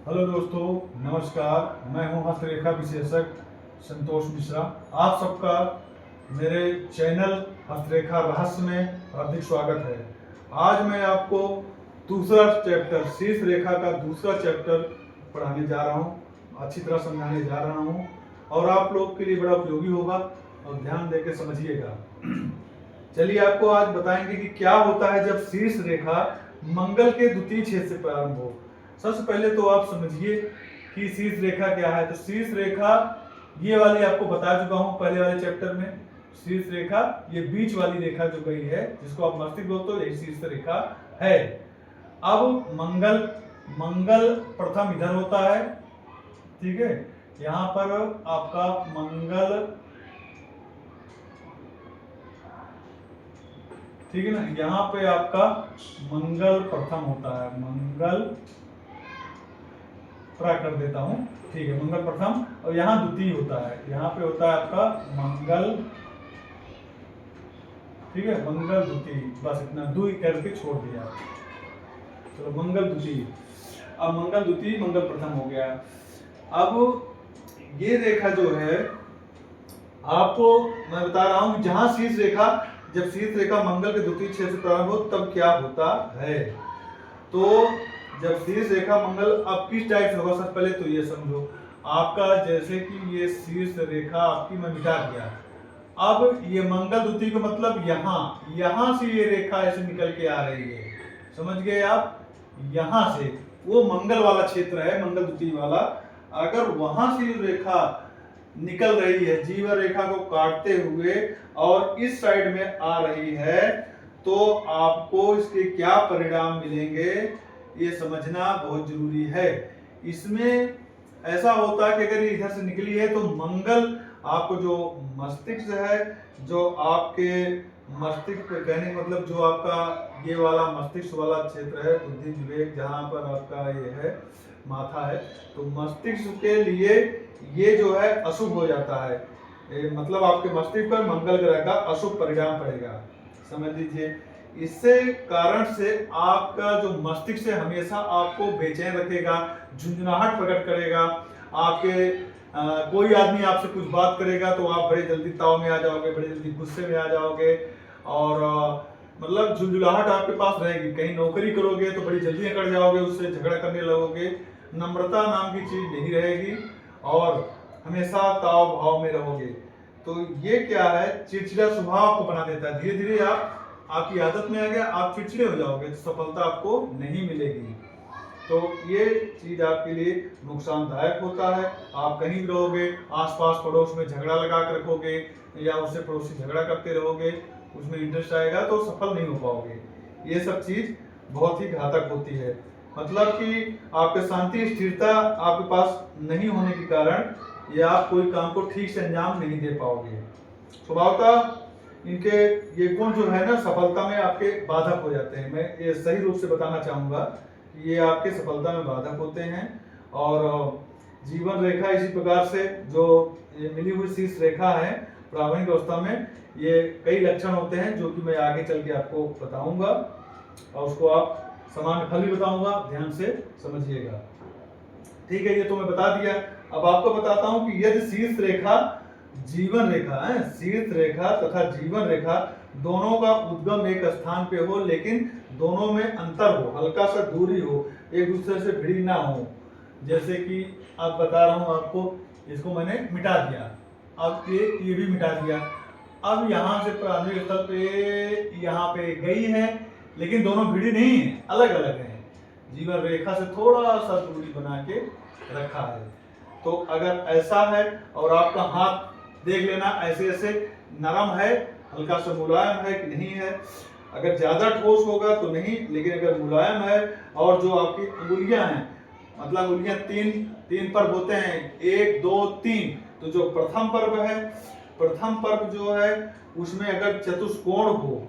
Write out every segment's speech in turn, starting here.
Hello दोस्तों, नमस्कार। मैं हूं हस्तरेखा विशेषज्ञ संतोष मिश्रा। आप सबका मेरे चैनल हस्तरेखा रहस्य में हार्दिक स्वागत है। आज मैं आपको दूसरा चैप्टर शीर्ष रेखा का दूसरा चैप्टर पढ़ाने जा रहा हूं, अच्छी तरह समझाने जा रहा हूं और आप लोग के लिए बड़ा उपयोगी होगा और ध्यान देकर समझिएगा। चलिए आपको आज बताएंगे कि क्या होता है जब शीर्ष रेखा मंगल के द्वितीय छेद से प्रारंभ हो। सबसे पहले तो आप समझिए कि शीर्ष रेखा क्या है। तो शीर्ष रेखा ये वाली आपको बता चुका हूं पहले वाले चैप्टर में। शीर्ष रेखा ये बीच वाली रेखा जो गई है, जिसको आप मस्तिष्क बोलते हो, यही शीर्ष रेखा है। अब मंगल मंगल प्रथम इधर होता है, ठीक है। यहाँ पर आपका मंगल, ठीक है ना, यहाँ पे आपका मंगल प्रथम होता है। मंगल कर देता हूं, ठीक है, मंगल प्रथम। और यहाँ द्वितीय होता है, यहाँ पे होता है आपका मंगल, ठीक है, मंगल द्वितीय। बस इतना दो करके छोड़ दिया। चलो मंगल द्वितीय। अब मंगल द्वितीय मंगल प्रथम हो गया। अब ये रेखा जो है, आपको मैं बता रहा हूं जहां शीर्ष रेखा, जब शीर्ष रेखा मंगल के द्वितीय छेद से प्रारंभ हो तब क्या होता है। तो जब शीर्ष रेखा मंगल, अब किस टाइप से होगा सबसे पहले तो ये समझो। आपका जैसे कि ये शीर्ष रेखा आपकी मैं मिटा दिया। अब ये मंगल द्वितीय का मतलब यहां से ये रेखा ऐसे निकल के आ रही है, समझ गए आप। यहां से वो मंगल वाला क्षेत्र है, मंगल द्वितीय वाला। अगर वहां से रेखा निकल रही है जीवन रेखा को काटते हुए और इस साइड में आ रही है, तो आपको इसके क्या परिणाम मिलेंगे ये समझना बहुत जरूरी है। इसमें ऐसा होता है कि अगर ये इधर से निकली है तो मंगल आपको जो मस्तिष्क है, जो आपके मस्तिष्क कहने का मतलब जो आपका ये वाला मस्तिष्क वाला क्षेत्र है, बुद्धि विवेक, जहाँ पर आपका ये है माथा है, तो मस्तिष्क के लिए ये जो है अशुभ हो जाता है। मतलब आपके मस्तिष्क पर मंगल ग्रह का अशुभ परिणाम पड़ेगा, समझ लीजिए। इससे कारण से आपका जो मस्तिष्क है हमेशा आपको बेचैन रखेगा, झुंझुनाहट प्रकट करेगा। आपके कोई आदमी आपसे कुछ बात करेगा तो आप बड़े जल्दी ताव में आ जाओगे, बड़े जल्दी गुस्से में आ जाओगे और मतलब झुंझुलाहट आपके पास रहेगी। कहीं नौकरी करोगे तो बड़ी जल्दी अकड़ जाओगे, उससे झगड़ा करने लगोगे। नम्रता नाम की चीज नहीं रहेगी और हमेशा ताव भाव में रहोगे। तो ये क्या है, चिड़चिड़ा स्वभाव आपको बना देता है। धीरे धीरे आपकी आदत में आ गया, आप चिड़चिड़े हो जाओगे, तो सफलता आपको नहीं मिलेगी। तो ये चीज आपके लिए नुकसानदायक होता है। आप कहीं भी रहोगे, आसपास पड़ोस में झगड़ा लगा कर रखोगे या उससे पड़ोसी झगड़ा करते रहोगे, उसमें इंटरेस्ट आएगा तो सफल नहीं हो पाओगे। ये सब चीज बहुत ही घातक होती है। मतलब कि आपके शांति स्थिरता आपके पास नहीं होने के कारण या आप कोई काम को ठीक से अंजाम नहीं दे पाओगे। स्वभावतः इनके ये गुण जो है ना, सफलता में आपके बाधक हो जाते हैं। मैं ये सही रूप से बताना चाहूंगा कि ये आपके सफलता में बाधक होते हैं। और जीवन रेखा इसी प्रकार से जो ये मिली हुई शीर्ष रेखा है प्रारंभिक अवस्था में, ये कई लक्षण होते हैं जो कि मैं आगे चल के आपको बताऊंगा और उसको आप सामान्य फल भी बताऊंगा, ध्यान से समझिएगा, ठीक है। ये तो मैं बता दिया। अब आपको बताता हूं कि यदि शीर्ष रेखा जीवन रेखा है, शीर्ष रेखा तथा जीवन रेखा दोनों का उद्गम एक स्थान पे हो, लेकिन दोनों में अंतर हो, हल्का सा दूरी हो, एक दूसरे से भिड़ी ना हो। जैसे कि अब बता रहा हूं आपको, इसको मैंने मिटा दिया, अब ये भी मिटा दिया। अब यहाँ से प्रारंभिक स्थल पे यहाँ पे गई है, लेकिन दोनों भिड़ी नहीं है, अलग अलग है। जीवन रेखा से थोड़ा सा दूरी बना के रखा है। तो अगर ऐसा है और आपका हाथ देख लेना, ऐसे ऐसे नरम है, हल्का सा मुलायम है कि नहीं है। अगर ज्यादा ठोस होगा तो नहीं, लेकिन अगर मुलायम है और जो आपकी अंगुलियां हैं, मतलब अंगुलियां तीन पर्व होते हैं, 1 2 3, तो जो प्रथम पर्व है, प्रथम पर्व जो है उसमें अगर चतुष्कोण हो,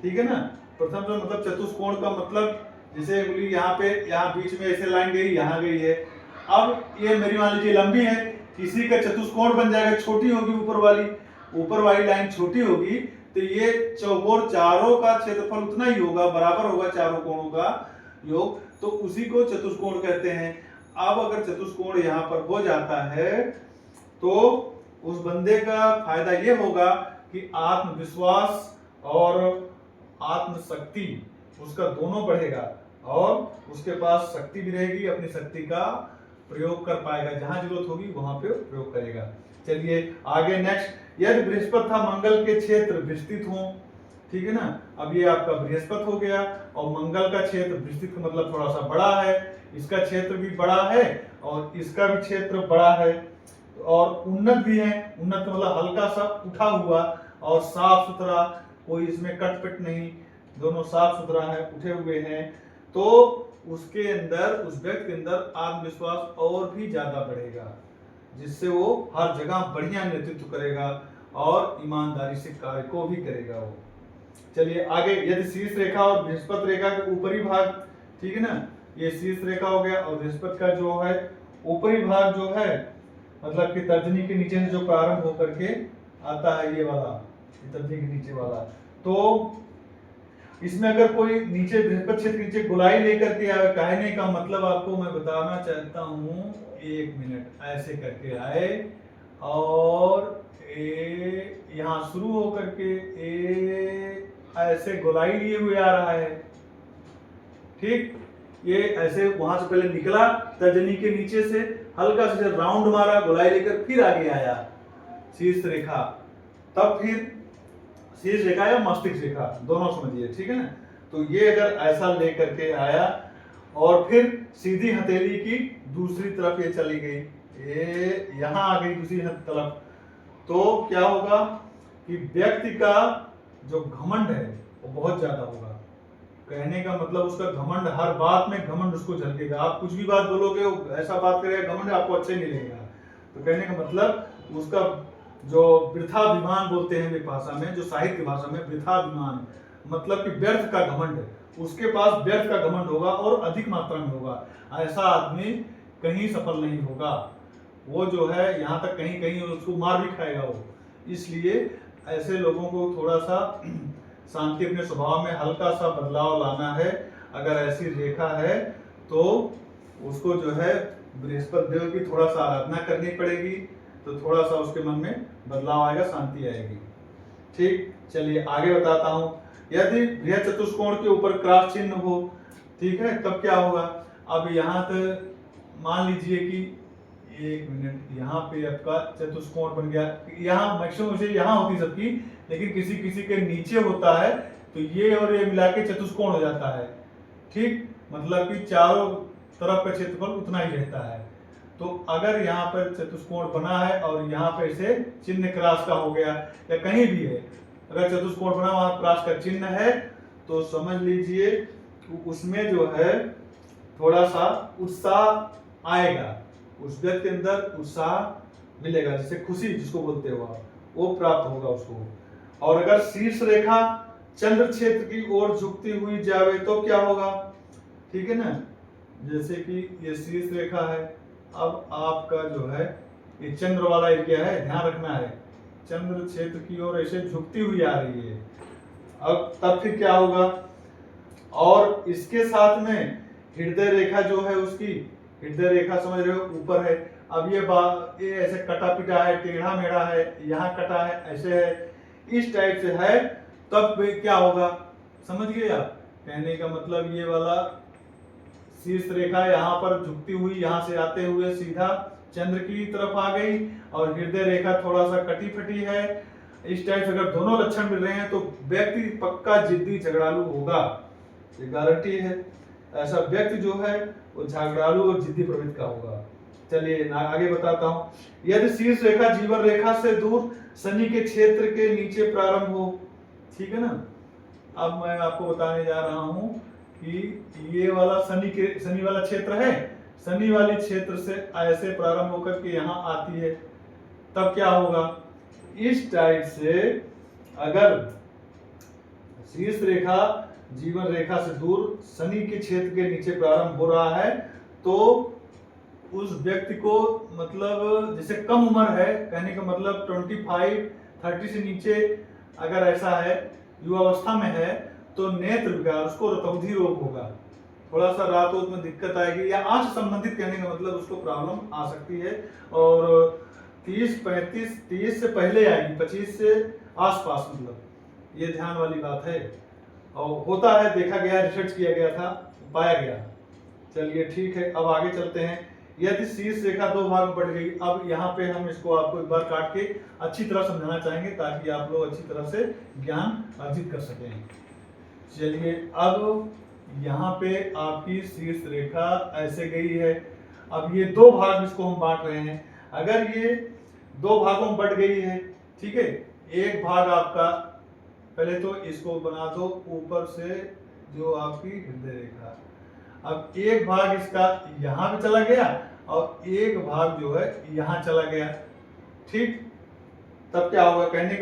ठीक है ना। प्रथम जो मतलब चतुष्कोण का मतलब जैसे अंगुली यहाँ बीच में ऐसे लाइन गई, यहाँ गई है। अब ये मेरी मान लीजिए लंबी है, किसी का चतुष्कोण बन जाएगा, छोटी होगी ऊपर वाली लाइन छोटी होगी, तो ये चौकोर चारों का क्षेत्रफल उतना ही होगा, बराबर होगा चारों कोणों का योग, तो उसी को चतुष्कोण कहते हैं। अब अगर चतुष्कोण यहाँ पर हो जाता है तो उस बंदे का फायदा ये होगा कि आत्मविश्वास और आत्मशक्ति उसका दोनों बढ़ेगा और उसके पास शक्ति भी रहेगी, अपनी शक्ति का प्रयोग कर पाएगा, जहां जरूरत होगी वहां पे प्रयोग करेगा। चलिए आगे नेक्स्ट, यदि बृहस्पति था मंगल के क्षेत्र विस्तृत हो, ठीक है ना। अब ये आपका बृहस्पति हो गया और मंगल का क्षेत्र विस्तृत का मतलब थोड़ा सा बड़ा है, इसका क्षेत्र भी बड़ा है और इसका भी क्षेत्र बड़ा है और उन्नत भी है। उन्नत का मतलब हल्का सा उठा हुआ और साफ सुथरा, कोई इसमें कटपिट नहीं, दोनों साफ सुथरा है, उठे हुए हैं। तो उसके अंदर, उस व्यक्ति के अंदर आत्मविश्वास और भी ज्यादा बढ़ेगा, जिससे वो हर जगह बढ़िया नेतृत्व करेगा और ईमानदारी से कार्य को भी करेगा वो। चलिए आगे, यदि शीर्ष रेखा और बृहस्पति रेखा के ऊपरी भाग, ठीक है ना, ये शीर्ष रेखा हो गया और बृहस्पति का जो है ऊपरी भाग जो है मतलब कि तर्जनी के नीचे से जो प्रारंभ होकर के आता है, ये वाला तर्जनी के नीचे वाला, तो इसमें अगर कोई नीचे बृहस्पति क्षेत्र नीचे गोलाई लेकर के आए, कहने का मतलब आपको मैं बताना चाहता हूं, 1 मिनट, ऐसे करके आए और यहाँ शुरू होकर के ऐसे गोलाई लिए हुए आ रहा है, ठीक, ये ऐसे वहां से पहले निकला तर्जनी के नीचे से, हल्का से राउंड मारा गोलाई लेकर, फिर आगे आया शीर्ष रेखा, तब फिर शीर्ष रेखा या मस्तिष्क रेखा दोनों समझिए, ठीक है ना। तो ये अगर ऐसा लेकर के आया और फिर सीधी हथेली की दूसरी तरफ ये चली गई, ये यहां आ गई दूसरी तरफ, तो क्या होगा कि व्यक्ति का जो घमंड है वो बहुत ज्यादा होगा। कहने का मतलब उसका घमंड, हर बात में घमंड उसको झलकेगा। आप कुछ भी बात बोलोगे वो ऐसा बात करेगा, घमंड आपको अच्छे नहीं लगेगा। तो कहने का मतलब उसका जो वृथाभिमान बोलते हैं भाषा में, जो साहित्य भाषा में वृथाभिमान मतलब कि व्यर्थ का घमंड, उसके पास व्यर्थ का घमंड होगा और अधिक मात्रा में होगा। ऐसा आदमी कहीं सफल नहीं होगा, वो जो है यहाँ तक कहीं कहीं उसको मार भी खाएगा वो। इसलिए ऐसे लोगों को थोड़ा सा शांति, अपने स्वभाव में हल्का सा बदलाव लाना है। अगर ऐसी रेखा है तो उसको जो है बृहस्पति देव की थोड़ा सा आराधना करनी पड़ेगी, तो थोड़ा सा उसके मन में बदलाव आएगा, शांति आएगी। ठीक, चलिए आगे बताता हूं। यदि बृहद चतुष्कोण के ऊपर क्रॉस चिन्ह हो, ठीक है, तब क्या होगा। अब यहाँ तक मान लीजिए कि 1 मिनट, यहाँ पे आपका चतुष्कोण बन गया। यहाँ मैक्सिमम से यहाँ होती सबकी, लेकिन किसी किसी के नीचे होता है, तो ये और ये मिला के चतुष्कोण हो जाता है। ठीक, मतलब कि चारों तरफ का क्षेत्रफल उतना ही रहता है। तो अगर यहाँ पर चतुष्कोण बना है और यहाँ पे से चिन्ह क्रॉस का हो गया, या कहीं भी है अगर चतुष्कोण बना वहां क्रॉस का चिन्ह है, तो समझ लीजिए उसमें जो है थोड़ा सा उत्साह आएगा, उस व्यक्ति के अंदर उत्साह मिलेगा, जैसे खुशी जिसको बोलते हो आप, वो प्राप्त होगा उसको। और अगर शीर्ष रेखा चंद्र क्षेत्र की ओर झुकती हुई जावे तो क्या होगा, ठीक है ना। जैसे कि ये शीर्ष रेखा है, अब आपका जो है ये चंद्र वाला एरिया है, ध्यान रखना है, चंद्र क्षेत्र की ओर ऐसे झुकती हुई आ रही है। अब तब फिर क्या होगा, और इसके साथ में हृदय रेखा जो है, उसकी हृदय रेखा समझ रहे हो ऊपर है। अब ये ऐसे कटा पिटा है, टेढ़ा मेढ़ा है, यहाँ कटा है, ऐसे है, इस टाइप से है, तब क्या होगा समझ गए आप। कहने का मतलब ये वाला शीर्ष रेखा यहाँ पर झुकती हुई, यहाँ से आते हुए सीधा चंद्र की तरफ आ गई, और हृदय रेखा थोड़ा सा कटी फटी है। इस टाइप से अगर दोनों लक्षण मिल रहे हैं तो व्यक्ति पक्का जिद्दी झगड़ालू होगा, ये गारंटी है। ऐसा व्यक्ति जो है वो झगड़ालू और जिद्दी प्रवृत्ति का होगा। चलिए आगे बताता हूँ। यदि शीर्ष रेखा जीवन रेखा से दूर शनि के क्षेत्र के नीचे प्रारंभ हो, ठीक है ना। अब मैं आपको बताने जा रहा हूँ कि ये वाला शनि वाला क्षेत्र है, शनि वाले क्षेत्र से ऐसे प्रारंभ होकर के यहाँ आती है, तब क्या होगा, इस टाइप से अगर शीर्ष रेखा जीवन रेखा से दूर शनि के क्षेत्र के नीचे प्रारंभ हो रहा है, तो उस व्यक्ति को मतलब जैसे कम उम्र है, कहने का मतलब 25-30 से नीचे अगर ऐसा है, युवावस्था में है, तो नेत्र विकार, उसको रतौंधी रोग होगा। थोड़ा सा रात में दिक्कत आएगी, या आंख संबंधित कहने का मतलब उसको प्रॉब्लम आ सकती है। और 30 से पहले आएगी, 25 से आसपास, मतलब ये ध्यान वाली बात है। और होता है, देखा गया, रिसर्च किया गया था, पाया गया। चलिए ठीक है, अब आगे चलते हैं। यदि शीर्ष रेखा दो भाग में बढ़ गई, अब यहाँ पे हम इसको आपको एक बार काट के अच्छी तरह समझाना चाहेंगे ताकि आप लोग अच्छी तरह से ज्ञान अर्जित कर सकें। चलिए, अब यहाँ पे आपकी शीर्ष रेखा ऐसे गई है। अब ये दो भाग, इसको हम बांट रहे हैं। अगर ये दो भागों में बढ़ गई है, ठीक है, एक भाग आपका, पहले तो इसको बना दो ऊपर से जो आपकी हृदय रेखा, अब एक भाग इसका यहाँ पे चला गया और एक भाग जो है यहाँ चला गया, ठीक। तब क्या होगा, कहने का